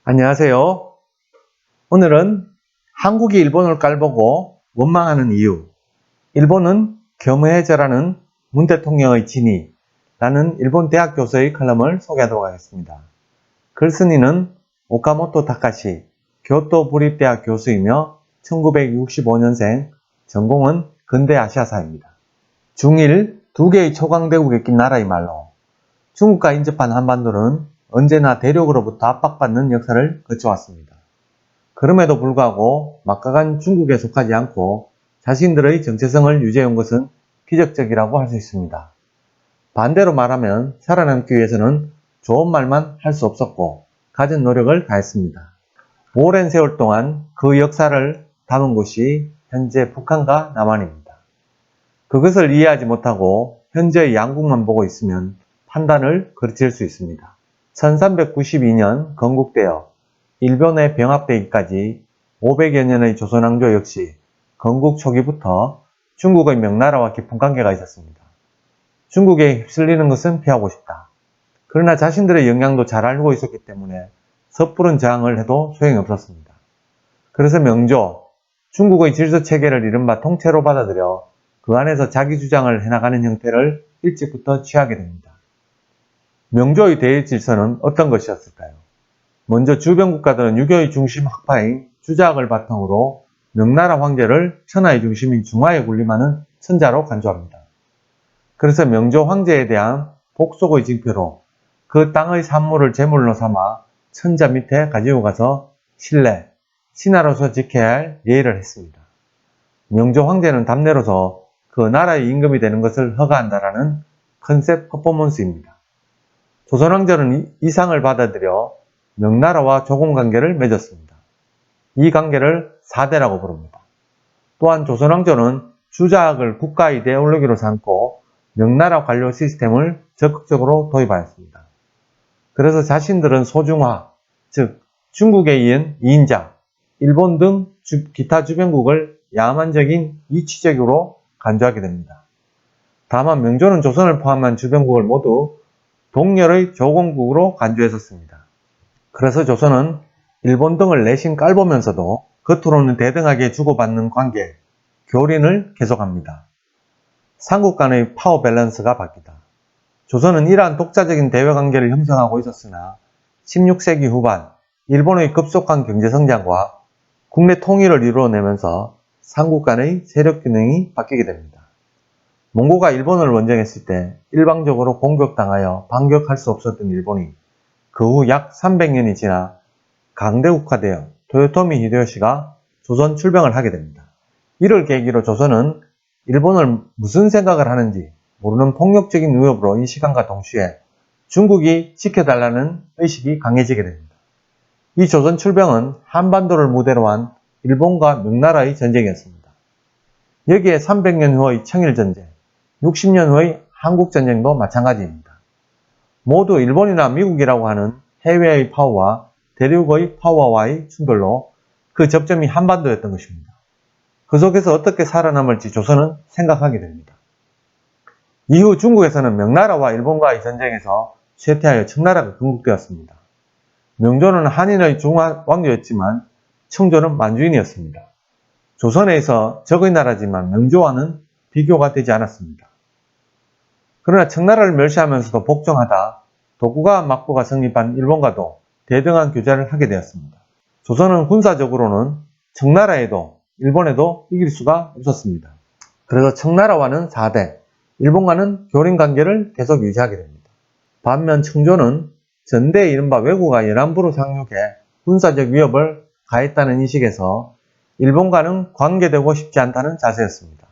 안녕하세요. 오늘은 한국이 일본을 깔보고 원망하는 이유, 일본은 겸해져라는 문 대통령의 진위라는 일본 대학 교수의 칼럼을 소개하도록 하겠습니다. 글쓴이는 오카모토 타카시, 교토 부립대학 교수이며 1965년생, 전공은 근대 아시아사입니다. 중일 두 개의 초강대국에 낀 나라의 말로 중국과 인접한 한반도는 언제나 대륙으로부터 압박받는 역사를 거쳐왔습니다. 그럼에도 불구하고 막강한 중국에 속하지 않고 자신들의 정체성을 유지해온 것은 기적적이라고 할 수 있습니다. 반대로 말하면 살아남기 위해서는 좋은 말만 할 수 없었고 갖은 노력을 다했습니다. 오랜 세월 동안 그 역사를 담은 곳이 현재 북한과 남한입니다. 그것을 이해하지 못하고 현재의 양국만 보고 있으면 판단을 거칠 수 있습니다. 1392년 건국되어 일본에 병합되기까지 500여 년의 조선왕조 역시 건국 초기부터 중국의 명나라와 깊은 관계가 있었습니다. 중국에 휩쓸리는 것은 피하고 싶다. 그러나 자신들의 영향도 잘 알고 있었기 때문에 섣부른 저항을 해도 소용이 없었습니다. 그래서 명조, 중국의 질서체계를 이른바 통째로 받아들여 그 안에서 자기 주장을 해나가는 형태를 일찍부터 취하게 됩니다. 명조의 대질서는 어떤 것이었을까요? 먼저 주변 국가들은 유교의 중심 학파인 주작을 바탕으로 명나라 황제를 천하의 중심인 중화에 군림하는 천자로 간주합니다. 그래서 명조 황제에 대한 복속의 징표로 그 땅의 산물을 제물로 삼아 천자 밑에 가지고 가서 신뢰, 신하로서 지켜야 할 예의를 했습니다. 명조 황제는 답례로서 그 나라의 임금이 되는 것을 허가한다라는 컨셉 퍼포먼스입니다. 조선왕조는 이 상을 받아들여 명나라와 조공관계를 맺었습니다. 이 관계를 사대라고 부릅니다. 또한 조선왕조는 주자학을 국가 이데올로기로 삼고 명나라 관료 시스템을 적극적으로 도입하였습니다. 그래서 자신들은 소중화, 즉 중국에 이은 2인자, 일본 등 기타 주변국을 야만적인 이치적으로 간주하게 됩니다. 다만 명조는 조선을 포함한 주변국을 모두 동열의 조공국으로 간주했었습니다. 그래서 조선은 일본 등을 내심 깔보면서도 겉으로는 대등하게 주고받는 관계, 교린을 계속합니다. 삼국 간의 파워 밸런스가 바뀌다. 조선은 이러한 독자적인 대외관계를 형성하고 있었으나 16세기 후반 일본의 급속한 경제성장과 국내 통일을 이루어내면서 삼국 간의 세력균형이 바뀌게 됩니다. 몽고가 일본을 원정했을 때 일방적으로 공격당하여 반격할 수 없었던 일본이 그 후 약 300년이 지나 강대국화되어 토요토미 히데요시가 조선 출병을 하게 됩니다. 이를 계기로 조선은 일본을 무슨 생각을 하는지 모르는 폭력적인 위협으로 인식함과 동시에 중국이 지켜달라는 의식이 강해지게 됩니다. 이 조선 출병은 한반도를 무대로 한 일본과 명나라의 전쟁이었습니다. 여기에 300년 후의 청일전쟁, 60년 후의 한국전쟁도 마찬가지입니다. 모두 일본이나 미국이라고 하는 해외의 파워와 대륙의 파워와의 충돌로 그 접점이 한반도였던 것입니다. 그 속에서 어떻게 살아남을지 조선은 생각하게 됩니다. 이후 중국에서는 명나라와 일본과의 전쟁에서 쇠퇴하여 청나라가 건국되었습니다. 명조는 한인의 중화왕조였지만 청조는 만주인이었습니다. 조선에서 적의 나라지만 명조와는 비교가 되지 않았습니다. 그러나 청나라를 멸시하면서도 복종하다 도쿠가와 막부가 성립한 일본과도 대등한 교제를 하게 되었습니다. 조선은 군사적으로는 청나라에도 일본에도 이길 수가 없었습니다. 그래서 청나라와는 4대, 일본과는 교린관계를 계속 유지하게 됩니다. 반면 청조는 전대의 이른바 왜구가 연안부로 상륙해 군사적 위협을 가했다는 인식에서 일본과는 관계되고 싶지 않다는 자세였습니다.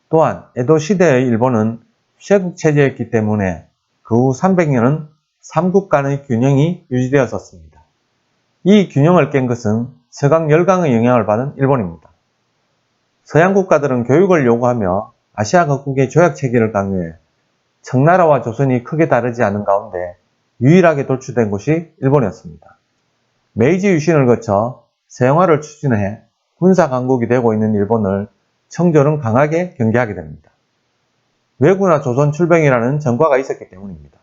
또한 에도 시대의 일본은 쇄국체제였기 때문에 그 후 300년은 삼국 간의 균형이 유지되었었습니다. 이 균형을 깬 것은 서강 열강의 영향을 받은 일본입니다. 서양 국가들은 교육을 요구하며 아시아 각국의 조약체계를 강요해 청나라와 조선이 크게 다르지 않은 가운데 유일하게 돌출된 곳이 일본이었습니다. 메이지 유신을 거쳐 서양화를 추진해 군사강국이 되고 있는 일본을 청조는 강하게 경계하게 됩니다. 왜구나 조선 출병이라는 전과가 있었기 때문입니다.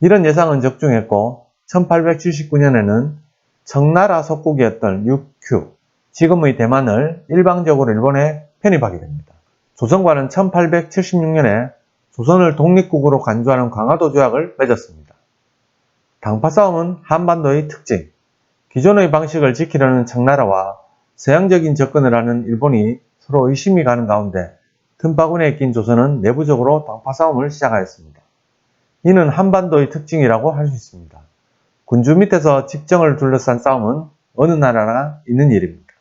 이런 예상은 적중했고 1879년에는 청나라 속국이었던 육큐, 지금의 대만을 일방적으로 일본에 편입하게 됩니다. 조선과는 1876년에 조선을 독립국으로 간주하는 강화도 조약을 맺었습니다. 당파 싸움은 한반도의 특징, 기존의 방식을 지키려는 청나라와 서양적인 접근을 하는 일본이 서로 의심이 가는 가운데 틈바구니에 낀 조선은 내부적으로 당파 싸움을 시작하였습니다. 이는 한반도의 특징이라고 할 수 있습니다. 군주 밑에서 직정을 둘러싼 싸움은 어느 나라나 있는 일입니다.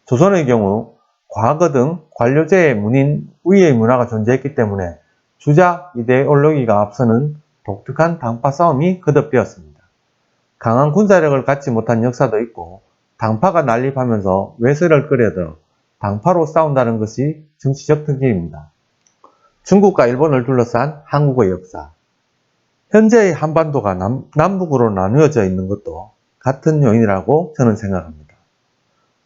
조선의 경우 과거 등 관료제의 문인 우위의 문화가 존재했기 때문에 주작 이데올로기가 앞서는 독특한 당파 싸움이 거듭되었습니다. 강한 군사력을 갖지 못한 역사도 있고 당파가 난립하면서 외세를 끌어들여 당파로 싸운다는 것이 정치적 특징입니다. 중국과 일본을 둘러싼 한국의 역사. 현재의 한반도가 남북으로 나누어져 있는 것도 같은 요인이라고 저는 생각합니다.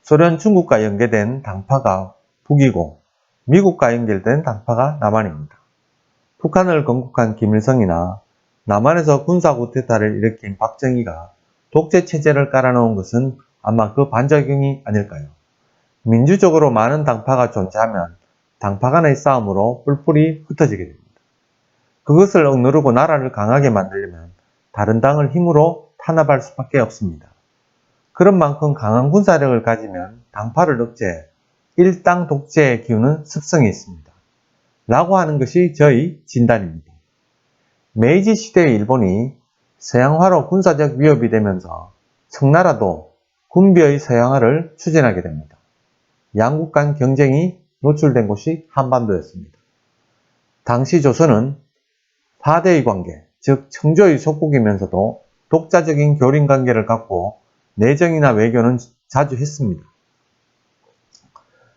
소련, 중국과 연계된 당파가 북이고 미국과 연결된 당파가 남한입니다. 북한을 건국한 김일성이나 남한에서 군사 쿠데타를 일으킨 박정희가 독재 체제를 깔아놓은 것은 아마 그 반작용이 아닐까요? 민주적으로 많은 당파가 존재하면 당파 간의 싸움으로 뿔뿔이 흩어지게 됩니다. 그것을 억누르고 나라를 강하게 만들려면 다른 당을 힘으로 탄압할 수밖에 없습니다. 그런 만큼 강한 군사력을 가지면 당파를 억제해 일당 독재의 기운은 습성이 있습니다. 라고 하는 것이 저희 진단입니다. 메이지 시대의 일본이 서양화로 군사적 위협이 되면서 청나라도 군비의 서양화를 추진하게 됩니다. 양국 간 경쟁이 노출된 곳이 한반도였습니다. 당시 조선은 4대의 관계, 즉 청조의 속국이면서도 독자적인 교린 관계를 갖고 내정이나 외교는 자주 했습니다.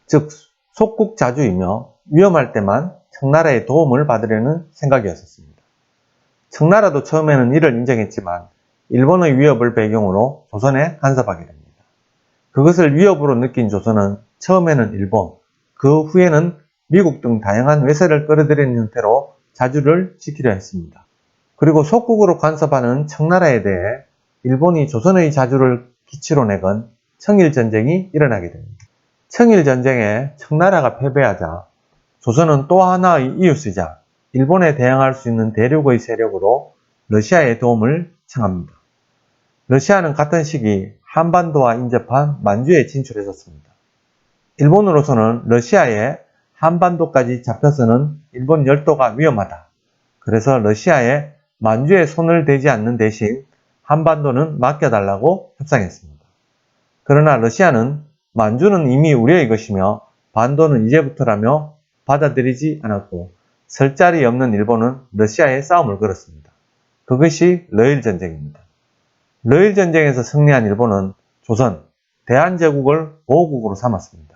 즉 속국 자주이며 위험할 때만 청나라의 도움을 받으려는 생각이었습니다. 청나라도 처음에는 이를 인정했지만 일본의 위협을 배경으로 조선에 간섭하게 됩니다. 그것을 위협으로 느낀 조선은 처음에는 일본, 그 후에는 미국 등 다양한 외세를 끌어들이는 형태로 자주를 지키려 했습니다. 그리고 속국으로 간섭하는 청나라에 대해 일본이 조선의 자주를 기치로 내건 청일전쟁이 일어나게 됩니다. 청일전쟁에 청나라가 패배하자 조선은 또 하나의 이웃이자 일본에 대항할 수 있는 대륙의 세력으로 러시아의 도움을 청합니다. 러시아는 같은 시기 한반도와 인접한 만주에 진출했었습니다. 일본으로서는 러시아에 한반도까지 잡혀서는 일본 열도가 위험하다. 그래서 러시아에 만주에 손을 대지 않는 대신 한반도는 맡겨달라고 협상했습니다. 그러나 러시아는 만주는 이미 우리의 것이며 반도는 이제부터라며 받아들이지 않았고 설 자리 없는 일본은 러시아에 싸움을 걸었습니다. 그것이 러일전쟁입니다. 러일전쟁에서 승리한 일본은 조선, 대한제국을 보호국으로 삼았습니다.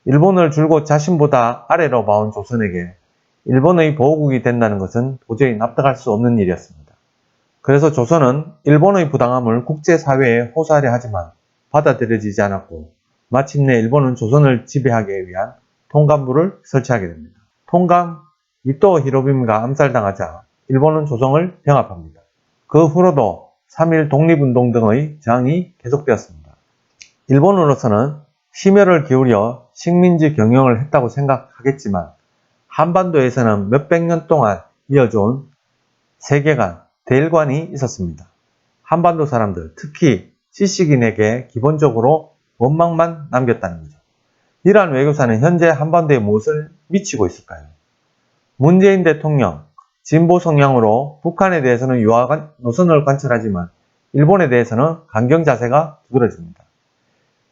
일본을 줄곧 자신보다 아래로 봐온 조선에게 일본의 보호국이 된다는 것은 도저히 납득할 수 없는 일이었습니다. 그래서 조선은 일본의 부당함을 국제사회에 호소하려 하지만 받아들여지지 않았고 마침내 일본은 조선을 지배하기 위한 통감부를 설치하게 됩니다. 통감 이토 히로부미가 암살당하자 일본은 조선을 병합합니다. 그 후로도 3.1 독립운동 등의 저항이 계속되었습니다. 일본으로서는 심혈을 기울여 식민지 경영을 했다고 생각하겠지만 한반도에서는 몇백 년 동안 이어져온 세계관, 대일관이 있었습니다. 한반도 사람들, 특히 지식인에게 기본적으로 원망만 남겼다는 거죠. 이러한 외교사는 현재 한반도에 무엇을 미치고 있을까요? 문재인 대통령, 진보 성향으로 북한에 대해서는 유화 노선을 관철하지만 일본에 대해서는 강경 자세가 두드러집니다.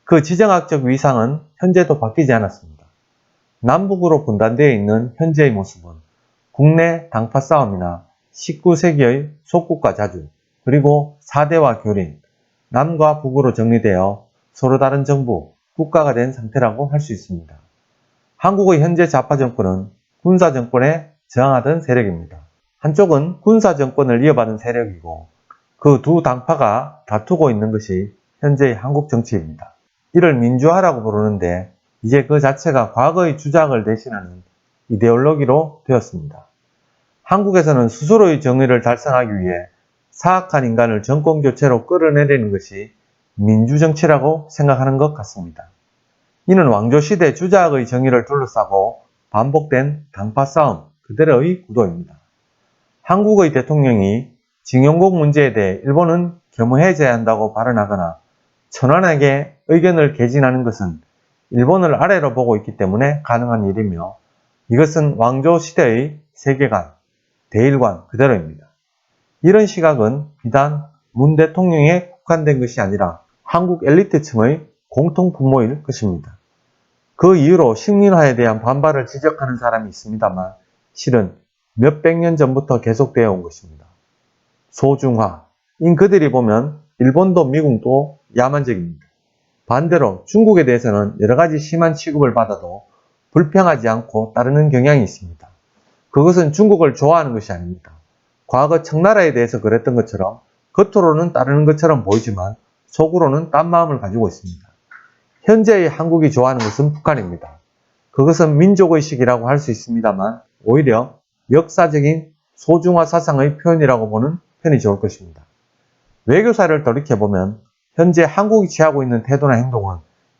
그 지정학적 위상은 현재도 바뀌지 않았습니다. 남북으로 분단되어 있는 현재의 모습은 국내 당파 싸움이나 19세기의 속국과 자주, 그리고 4대와 교린, 남과 북으로 정리되어 서로 다른 정부, 국가가 된 상태라고 할 수 있습니다. 한국의 현재 좌파 정권은 군사 정권에 저항하던 세력입니다. 한쪽은 군사 정권을 이어받은 세력이고 그 두 당파가 다투고 있는 것이 현재의 한국 정치입니다. 이를 민주화라고 부르는데 이제 그 자체가 과거의 주작을 대신하는 이데올로기로 되었습니다. 한국에서는 스스로의 정의를 달성하기 위해 사악한 인간을 정권교체로 끌어내리는 것이 민주정치라고 생각하는 것 같습니다. 이는 왕조시대 주자의 정의를 둘러싸고 반복된 당파 싸움 그대로의 구도입니다. 한국의 대통령이 징용국 문제에 대해 일본은 겸허해져야 한다고 발언하거나 천황에게 의견을 개진하는 것은 일본을 아래로 보고 있기 때문에 가능한 일이며 이것은 왕조 시대의 세계관, 대일관 그대로입니다. 이런 시각은 비단 문 대통령에 국한된 것이 아니라 한국 엘리트층의 공통 분모일 것입니다. 그 이후로 식민화에 대한 반발을 지적하는 사람이 있습니다만 실은 몇백 년 전부터 계속되어 온 것입니다. 소중화인 그들이 보면 일본도 미국도 야만적입니다. 반대로 중국에 대해서는 여러가지 심한 취급을 받아도 불평하지 않고 따르는 경향이 있습니다. 그것은 중국을 좋아하는 것이 아닙니다. 과거 청나라에 대해서 그랬던 것처럼 겉으로는 따르는 것처럼 보이지만 속으로는 딴 마음을 가지고 있습니다. 현재의 한국이 좋아하는 것은 북한입니다. 그것은 민족의식이라고 할 수 있습니다만 오히려 역사적인 소중화 사상의 표현이라고 보는 편이 좋을 것입니다. 외교사를 돌이켜보면 현재 한국이 취하고 있는 태도나 행동은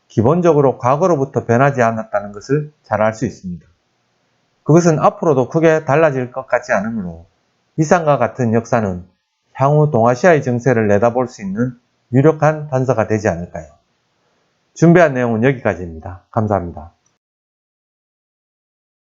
기본적으로 과거로부터 변하지 않았다는 것을 잘 알 수 있습니다. 그것은 앞으로도 크게 달라질 것 같지 않으므로 이상과 같은 역사는 향후 동아시아의 정세를 내다볼 수 있는 유력한 단서가 되지 않을까요? 준비한 내용은 여기까지입니다. 감사합니다.